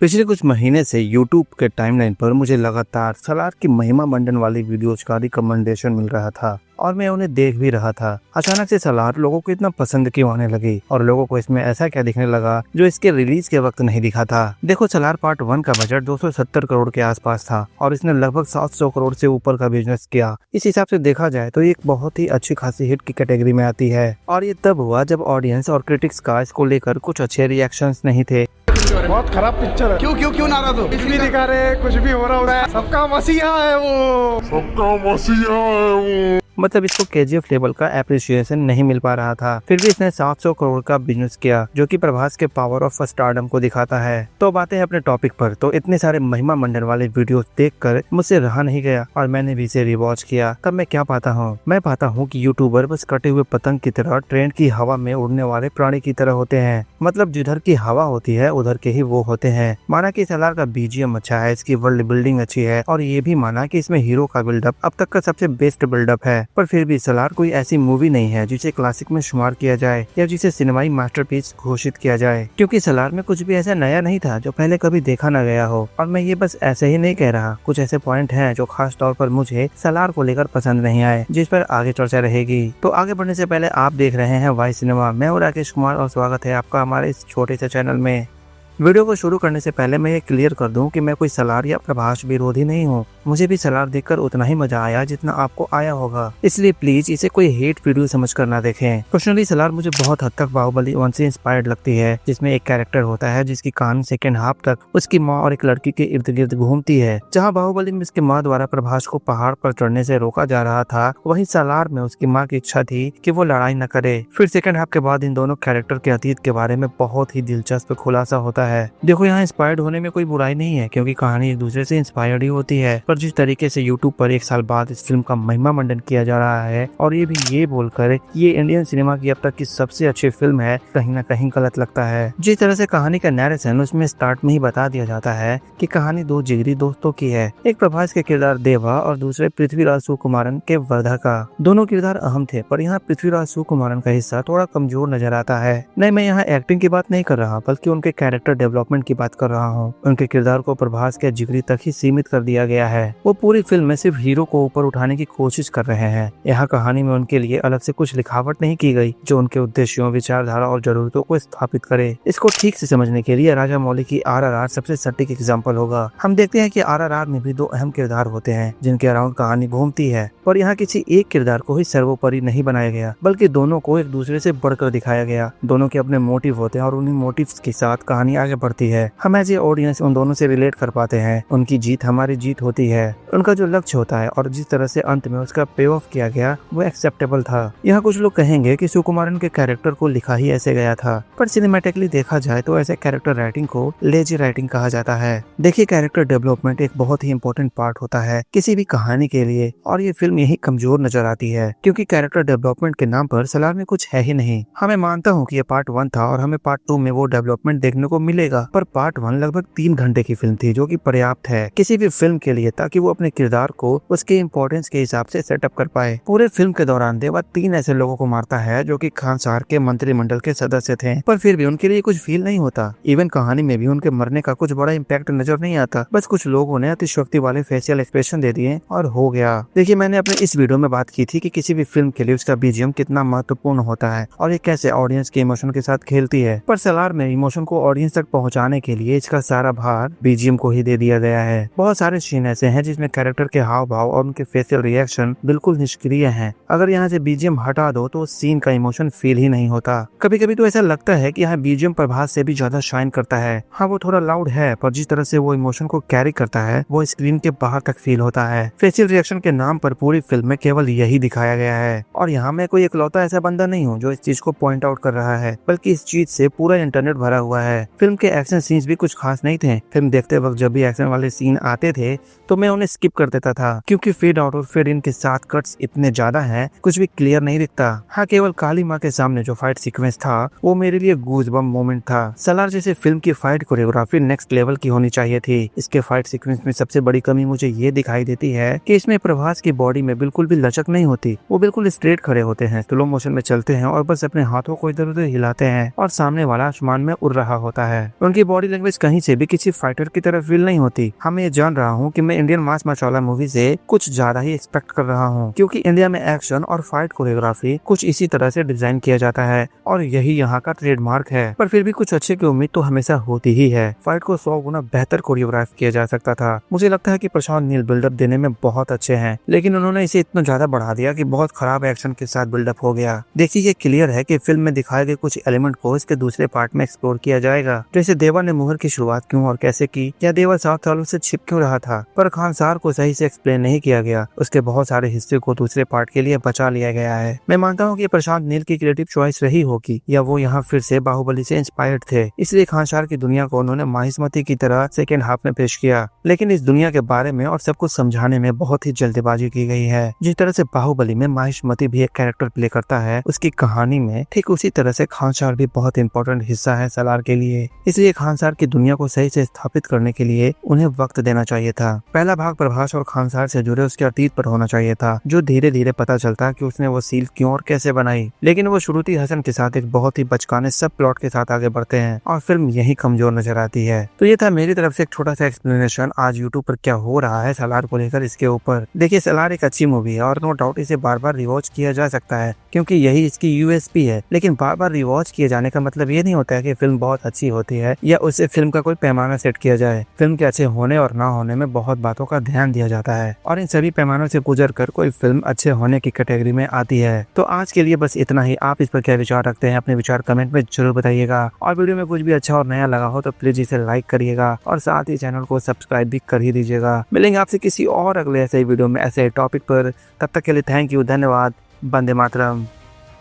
पिछले कुछ महीने से YouTube के टाइमलाइन पर मुझे लगातार सलार की महिमा मंडन वाली वीडियोज का रिकमेंडेशन मिल रहा था और मैं उन्हें देख भी रहा था। अचानक से सलार लोगों को इतना पसंद क्यों आने लगी और लोगों को इसमें ऐसा क्या दिखने लगा जो इसके रिलीज के वक्त नहीं दिखा था। देखो, सलार पार्ट 1 का बजट 270 करोड़ के आसपास था और इसने लगभग 700 करोड़ से ऊपर का बिजनेस किया। इस हिसाब से देखा जाए तो एक बहुत ही अच्छी खासी हिट की कैटेगरी में आती है और ये तब हुआ जब ऑडियंस और क्रिटिक्स का इसको लेकर कुछ अच्छे रिएक्शंस नहीं थे। बहुत खराब पिक्चर है। क्यों क्यों क्यों नाराज हो? कुछ भी दिखा रहे, कुछ भी हो रहा है। सबका मसीहा है वो। मतलब इसको KGF लेवल का एप्रिसिएशन नहीं मिल पा रहा था, फिर भी इसने 700 करोड़ का बिजनेस किया, जो कि प्रभास के पावर ऑफ स्टारडम को दिखाता है। तो बातें हैं अपने टॉपिक पर। तो इतने सारे महिमा मंडन वाले वीडियोस देखकर मुझसे रहा नहीं गया और मैंने भी इसे रिवॉच किया। तब मैं क्या पाता हूँ? मैं पाता हूँ कि यूट्यूबर बस कटे हुए पतंग की तरह ट्रेंड की हवा में उड़ने वाले प्राणी की तरह होते हैं। मतलब जिधर की हवा होती है उधर के ही वो होते हैं। माना कि सलार का BGM अच्छा है, इसकी वर्ल्ड बिल्डिंग अच्छी है और ये भी माना कि इसमें हीरो का बिल्डअप अब तक का सबसे बेस्ट बिल्डअप है, पर फिर भी सलार कोई ऐसी मूवी नहीं है जिसे क्लासिक में शुमार किया जाए या जिसे सिनेमाई मास्टरपीस घोषित किया जाए, क्योंकि सलार में कुछ भी ऐसा नया नहीं था जो पहले कभी देखा न गया हो। और मैं ये बस ऐसे ही नहीं कह रहा, कुछ ऐसे पॉइंट हैं जो खास तौर पर मुझे सलार को लेकर पसंद नहीं आए, जिस पर आगे चर्चा रहेगी। तो आगे बढ़ने से पहले आप देख रहे हैं वाई सिनेमा। मैं हूं राकेश कुमार और स्वागत है आपका हमारे इस छोटे से चैनल में। वीडियो को शुरू करने से पहले मैं ये क्लियर कर दूं कि मैं कोई सलार या प्रभास विरोधी नहीं हूं। मुझे भी सलार देखकर उतना ही मजा आया जितना आपको आया होगा, इसलिए प्लीज इसे कोई हेट वीडियो समझकर ना देखें। पर्सनली सलार मुझे बहुत हद तक बाहुबली 1 से इंस्पायर्ड लगती है, जिसमें एक कैरेक्टर होता है जिसकी कहानी सेकेंड हाफ तक उसकी माँ और एक लड़की के इर्द गिर्द घूमती है। जहाँ बाहुबली में उसकी माँ द्वारा प्रभास को पहाड़ पर चढ़ने से रोका जा रहा था, वहीं सलार में उसकी माँ की इच्छा थी कि वो लड़ाई न करे। फिर सेकेंड हाफ के बाद इन दोनों कैरेक्टर के अतीत के बारे में बहुत ही दिलचस्प खुलासा होता है। देखो, यहाँ इंस्पायर्ड होने में कोई बुराई नहीं है, क्योंकि कहानी एक दूसरे से इंस्पायर्ड ही होती है। पर जिस तरीके से यूट्यूब पर 1 साल बाद इस फिल्म का महिमा मंडन किया जा रहा है और ये भी ये बोलकर ये इंडियन सिनेमा की अब तक की सबसे अच्छी फिल्म है, कहीं ना कहीं गलत लगता है। जिस तरह से कहानी का नैरेशन उसमें स्टार्ट में ही बता दिया जाता है कि कहानी 2 जिगरी दोस्तों की है, एक प्रभास के किरदार देवा और दूसरे पृथ्वीराज सुकुमारन के वर्धा का। दोनों किरदार अहम थे, पर यहाँ पृथ्वीराज सुकुमारन का हिस्सा थोड़ा कमजोर नजर आता है। नहीं, मैं यहाँ एक्टिंग की बात नहीं कर रहा, बल्कि उनके कैरेक्टर डेवलपमेंट की बात कर रहा हूँ। उनके किरदार को प्रभास के जिगरी तक ही सीमित कर दिया गया है। वो पूरी फिल्म में सिर्फ हीरो को ऊपर उठाने की कोशिश कर रहे हैं। यहाँ कहानी में उनके लिए अलग से कुछ लिखावट नहीं की गई जो उनके उद्देश्यों, विचारधारा और जरूरतों को स्थापित करे। इसको ठीक से समझने के लिए राजा मौली की RRR सबसे सटीक एग्जाम्पल होगा। हम देखते हैं कि RRR में भी 2 अहम किरदार होते हैं जिनके अराउंड कहानी घूमती है, पर यहाँ किसी एक किरदार को ही सर्वोपरि नहीं बनाया गया, बल्कि दोनों को एक दूसरे से बढ़कर दिखाया गया। दोनों के अपने मोटिव होते हैं और उन्हीं मोटिव्स के साथ कहानी आगे बढ़ती है। हम एज ए ऑडियंस उन दोनों से रिलेट कर पाते हैं। उनकी जीत हमारी जीत होती है, उनका जो लक्ष्य होता है और जिस तरह से अंत में उसका पे ऑफ किया गया वो एक्सेप्टेबल था। यहाँ कुछ लोग कहेंगे कि सुकुमारन के कैरेक्टर को लिखा ही ऐसे गया था, पर सिनेमैटिकली देखा जाए तो ऐसे कैरेक्टर राइटिंग को लेजी राइटिंग कहा जाता है। देखिए, कैरेक्टर डेवलपमेंट एक बहुत ही इंपॉर्टेंट पार्ट होता है किसी भी कहानी के लिए, और ये फिल्म यही कमजोर नजर आती है, क्योंकि कैरेक्टर डेवलपमेंट के नाम पर सलार में कुछ है ही नहीं। हमें मानता हूँ कि ये पार्ट 1 था और हमें पार्ट 2 में वो डेवलपमेंट देखने को मिलेगा, पर पार्ट 1 लगभग 3 घंटे की फिल्म थी, जो कि पर्याप्त है किसी भी फिल्म के लिए, ताकि वो अपने किरदार को उसके इम्पोर्टेंस के हिसाब से सेटअप कर पाए। पूरे फिल्म के दौरान देवा 3 ऐसे लोगों को मारता है जो कि खानसार के मंत्रिमंडल के सदस्य थे, पर फिर भी उनके लिए कुछ फील नहीं होता। इवन कहानी में भी उनके मरने का कुछ बड़ा इम्पैक्ट नजर नहीं आता। बस कुछ लोगों ने अतिशयोक्ति वाले फेशियल एक्सप्रेशन दे दिए और हो गया। देखिए, मैंने अपने इस वीडियो में बात की थी कि किसी भी फिल्म के लिए उसका BGM कितना महत्वपूर्ण होता है और ये कैसे ऑडियंस के इमोशन के साथ खेलती है। पर सलार में इमोशन को ऑडियंस तक पहुंचाने के लिए इसका सारा भार BGM को ही दे दिया गया है। बहुत सारे सीन ऐसे हैं जिसमें कैरेक्टर के हाव भाव और उनके फेशियल रिएक्शन बिल्कुल निष्क्रिय हैं। अगर यहाँ से BGM हटा दो तो उस सीन का इमोशन फील ही नहीं होता। कभी कभी तो ऐसा लगता है कि यहाँ BGM प्रभास से भी ज्यादा शाइन करता है। हाँ, वो थोड़ा लाउड है, पर जिस तरह से वो इमोशन को कैरी करता है वो स्क्रीन के बाहर तक फील होता है। फेशियल रिएक्शन के नाम पर पूरी फिल्म में केवल यही दिखाया गया है, और यहाँ मैं कोई इकलौता ऐसा बंदा नहीं हूँ जो इस चीज को पॉइंट आउट कर रहा है, बल्कि इस चीज से पूरा इंटरनेट भरा हुआ है। फिल्म के एक्शन सीन्स भी कुछ खास नहीं थे। फिल्म देखते वक्त जब भी एक्शन वाले सीन आते थे तो मैं उन्हें स्किप कर देता था, क्योंकि फेड आउट और फेड इन के साथ कट्स इतने ज्यादा हैं, कुछ भी क्लियर नहीं दिखता। हाँ, केवल काली माँ के सामने जो फाइट सीक्वेंस था वो मेरे लिए गूज़बम्प मोमेंट था। सलार जैसे फिल्म की फाइट कोरियोग्राफी नेक्स्ट लेवल की होनी चाहिए थी। इसके फाइट सीक्वेंस में सबसे बड़ी कमी मुझे ये दिखाई देती है कि इसमें प्रभास की बॉडी में बिल्कुल भी लचक नहीं होती। वो बिल्कुल स्ट्रेट खड़े होते हैं, स्लो मोशन में चलते हैं और बस अपने हाथों को इधर उधर हिलाते हैं और सामने वाला आसमान में उड़ रहा होता है। है। उनकी बॉडी लैंग्वेज कहीं से भी किसी फाइटर की तरह फील नहीं होती। मैं ये जान रहा हूँ कि मैं इंडियन मास मसाला मूवी से कुछ ज्यादा ही एक्सपेक्ट कर रहा हूँ, क्योंकि इंडिया में एक्शन और फाइट कोरियोग्राफी कुछ इसी तरह से डिजाइन किया जाता है और यही यहाँ का ट्रेडमार्क है। पर फिर भी कुछ अच्छे की उम्मीद तो हमेशा होती ही है। फाइट को 100 गुना बेहतर कोरियोग्राफ किया जा सकता था। मुझे लगता है कि प्रशांत नील बिल्डअप देने में बहुत अच्छे हैं, लेकिन उन्होंने इसे इतना ज्यादा बढ़ा दिया कि बहुत खराब एक्शन के साथ बिल्डअप हो गया। देखिए, ये क्लियर है कि फिल्म में दिखाए गए कुछ एलिमेंट को इसके दूसरे पार्ट में एक्सप्लोर किया जाएगा, जैसे देवा ने मुहर की शुरुआत क्यों और कैसे की, या देवा 7 सालों से छिप क्यों रहा था। पर खानसार को सही से एक्सप्लेन नहीं किया गया। उसके बहुत सारे हिस्से को दूसरे पार्ट के लिए बचा लिया गया है। मैं मानता हूँ कि प्रशांत नील की क्रिएटिव चॉइस रही होगी, या वो यहाँ फिर से बाहुबली से इंस्पायर्ड थे, इसलिए खानसार की दुनिया को उन्होंने माहिष्मती की तरह सेकेंड हाफ में पेश किया। लेकिन इस दुनिया के बारे में और सब कुछ समझाने में बहुत ही जल्दबाजी की गई है। जिस तरह से बाहुबली में माहिष्मती भी एक कैरेक्टर प्ले करता है उसकी कहानी में, ठीक उसी तरह से खानसार भी बहुत इंपॉर्टेंट हिस्सा है सलार के लिए। इसलिए खानसार की दुनिया को सही से स्थापित करने के लिए उन्हें वक्त देना चाहिए था। पहला भाग प्रभास और खानसार से जुड़े उसके अतीत पर होना चाहिए था, जो धीरे धीरे पता चलता कि उसने वो सील क्यों और कैसे बनाई। लेकिन वो श्रुति हसन के साथ एक बहुत ही बचकाने सब प्लॉट के साथ आगे बढ़ते हैं और फिल्म यही कमजोर नजर आती है। तो ये था मेरी तरफ से एक छोटा सा एक्सप्लेनेशन आज यूट्यूब पर क्या हो रहा है सलार को लेकर इसके ऊपर। देखिए, सलार एक अच्छी मूवी है और नो डाउट इसे बार बार रिवॉच किया जा सकता है, क्योंकि यही इसकी यूएसपी है। लेकिन बार बार रिवॉच किए जाने का मतलब ये नहीं होता है कि फिल्म बहुत अच्छी होती है या उससे फिल्म का कोई पैमाना सेट किया जाए। फिल्म के अच्छे होने और ना होने में बहुत बातों का ध्यान दिया जाता है और इन सभी पैमानों से गुजर कर कोई फिल्म अच्छे होने की कैटेगरी में आती है। तो आज के लिए बस इतना ही। आप इस पर क्या विचार रखते हैं, अपने विचार कमेंट में जरूर बताइएगा। और वीडियो में कुछ भी अच्छा और नया लगा हो तो प्लीज इसे लाइक करिएगा और साथ ही चैनल को सब्सक्राइब भी कर ही दीजिएगा। मिलेंगे आपसे किसी और अगले ऐसे वीडियो में ऐसे टॉपिक पर। तब तक के लिए थैंक यू, धन्यवाद, वंदे मातरम।